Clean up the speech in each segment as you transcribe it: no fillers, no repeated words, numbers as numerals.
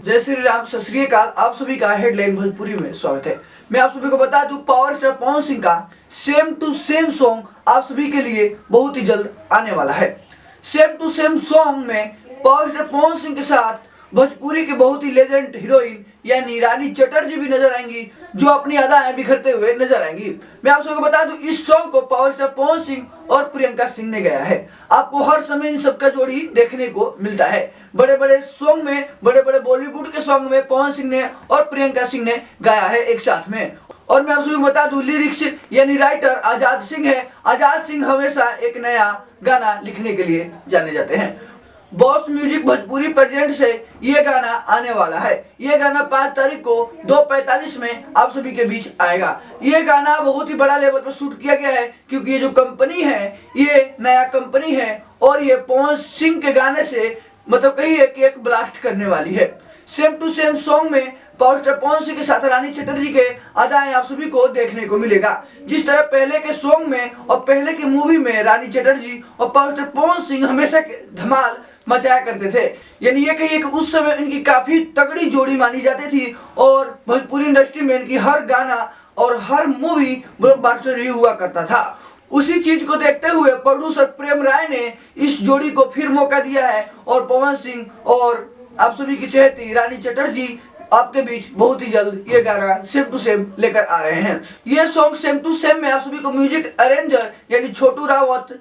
जय श्री राम, सत श्री अकाल। आप सभी का हेडलाइन भोजपुरी में स्वागत है। मैं आप सभी को बता दूं, पावर स्टार पवन सिंह का सेम टू सेम सॉन्ग आप सभी के लिए बहुत ही जल्द आने वाला है। सेम टू सेम सॉन्ग में पावर स्टार पवन सिंह के साथ भोजपुरी के बहुत ही लेजेंड हीरोइन यानी रानी चटर्जी भी नजर आएंगी, जो अपनी अदाएं बिखरते हुए नजर आएंगी। मैं आप सबको बता दूं, इस सॉन्ग को पावर स्टार पवन सिंह और प्रियंका सिंह ने गाया है। आपको हर समय इन सबका जोड़ी देखने को मिलता है। बड़े बड़े सॉन्ग में, बड़े बड़े बॉलीवुड के सॉन्ग में पवन सिंह ने और प्रियंका सिंह ने गाया है एक साथ में। और मैं आप सभी को बता दूं, लिरिक्स यानी राइटर आजाद सिंह है। आजाद सिंह हमेशा एक नया गाना लिखने के लिए जाने जाते हैं। बॉस म्यूजिक भोजपुरी प्रेजेंट से ये गाना आने वाला है। ये गाना 5 तारीख को 2:45 में आप सभी के बीच आएगा। ये गाना बहुत ही बड़ा लेवल पर शूट किया गया है, क्योंकि ये जो कंपनी है ये नया कंपनी है और ये पवन सिंह के गाने से मतलब कहिए कि एक ब्लास्ट करने वाली है। सेम टू सेम सॉन्ग में पावर स्टार पवन सिंह के साथ रानी चटर्जी के अदाएं आप सभी को देखने को मिलेगा। जिस तरह पहले के सॉन्ग में और पहले की मूवी में रानी चटर्जी और पावर स्टार पवन सिंह हमेशा धमाल मचाया करते थे, यानी ये कहिए कि उस समय इनकी काफी तगड़ी जोड़ी मानी जाती थी और भोजपुरी इंडस्ट्री में इनकी हर गाना और हर मूवी ब्लॉकबस्टर ही हुआ करता था। उसी चीज को देखते हुए प्रोड्यूसर प्रेम राय ने इस जोड़ी को फिर मौका दिया है और पवन सिंह और आप सभी की चहेती रानी चटर्जी आपके बीच बहुत ही जल्द ये गाना सेम टू सेम लेकर आ रहे हैं। ये सॉन्ग सेम टू सेम में आप सभी को म्यूजिक अरेंजर यानी छोटू रावत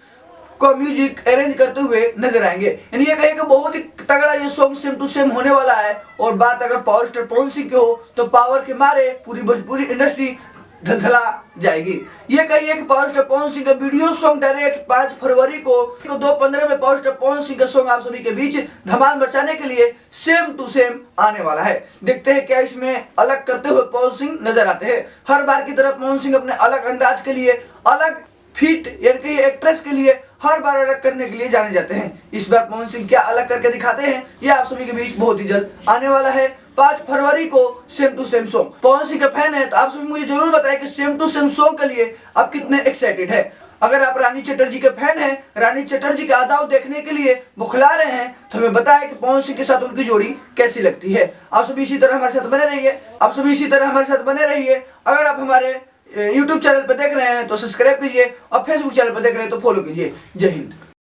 को म्यूजिक अरेंज करते हुए नजर आएंगे। यानी ये कहेगा बहुत ही तगड़ा ये सॉन्ग सेम टू सेम होने वाला है। और बात अगर पावर स्टार पवन सिंह की हो तो पावर के मारे पूरी भोजपुरी इंडस्ट्री धलधला जाएगी। ये कहिए कि पावर स्टार पवन सिंह का वीडियो सॉन्ग डायरेक्ट 5 फरवरी को 2:15 में पावर स्टार पवन सिंह का सॉन्ग आप सभी के बीच धमाल मचाने के लिए सेम टू सेम आने वाला है। देखते हैं क्या इसमें अलग करते हुए पवन सिंह नजर आते हैं। हर बार की तरह पवन सिंह अपने अलग अंदाज के लिए, अलग फिट यानी कि एक्ट्रेस के लिए हर बार अलग करने के लिए जाने जाते हैं। इस बार पवन सिंह क्या अलग करके दिखाते हैं, ये आप सभी के बीच बहुत ही जल्द आने वाला है। 5 फरवरी को same to same song. Pawan Singh का फैन है तो आप सभी मुझे जरूर बताएं कि सेम टू सेम सॉन्ग के लिए आप कितने एक्साइटेड है। अगर आप रानी चटर्जी के फैन हैं, रानी चटर्जी का अदाव देखने के लिए बुखला रहे हैं, तो हमें बताएं कि पवन सिंह के साथ उनकी जोड़ी कैसी लगती है। आप सभी इसी तरह हमारे साथ बने रहिए। अगर आप हमारे YouTube चैनल पर देख रहे हैं तो सब्सक्राइब कीजिए और Facebook चैनल पर देख रहे हैं तो फॉलो कीजिए। जय हिंद।